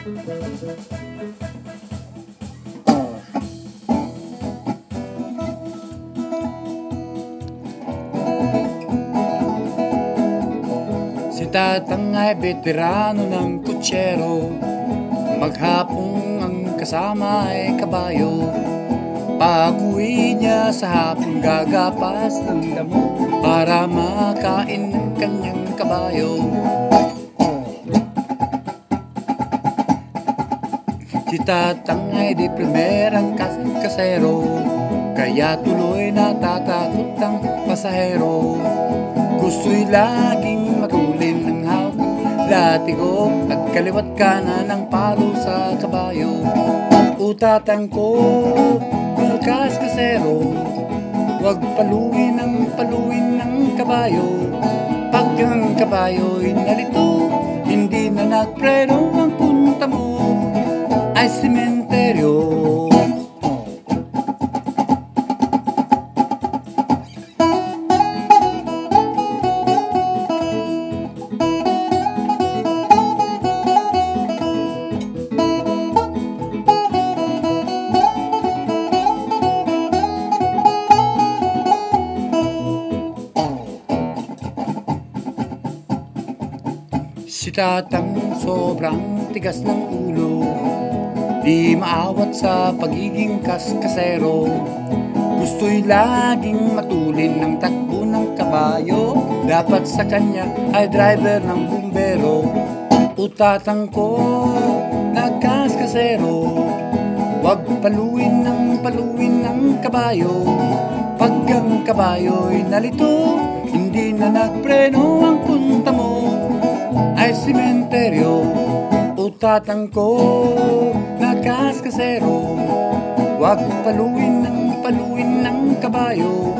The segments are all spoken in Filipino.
Si Tatang ay veterano ng kutsero, maghapong ang kasama ay kabayo. Pag-uwi niya sa hapon gagapas ng damo para makain ng kanyang kabayo. Si Tatang ay di primerang kasero, kaya tuloy natatakot ang pasahero. Gusto'y laging matulin ng hawak latigo at kaliwat kanan ng palo sa kabayo. O Tatang ko, malakas kasero, huwag paluin ng kabayo. Pag ang kabayo'y nalito, hindi na nagpreno, ang punta mo ay sementeryo. Si Tatang sobrang tigas ng ulo, di maawat sa pagiging kasero. Gusto'y laging matulin ng takbo ng kabayo, dapat sa kanya ay driver ng bumbero. O Tatang ko, nagkaskasero, huwag paluin ng kabayo. Pag ang kabayo'y nalito, hindi na nagpreno, ang punta mo ay sementeryo. O Tatang ko, nagkaskasero, huwag paluin ng kabayo.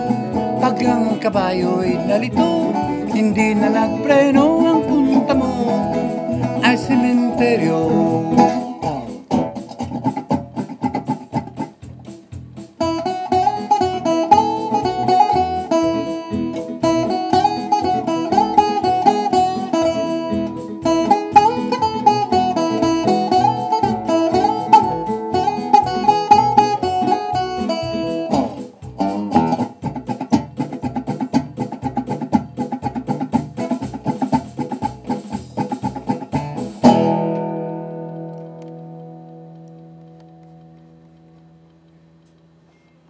Pag ang kabayo'y nalito, hindi na nagpreno, ang punta mo ay sementeryo.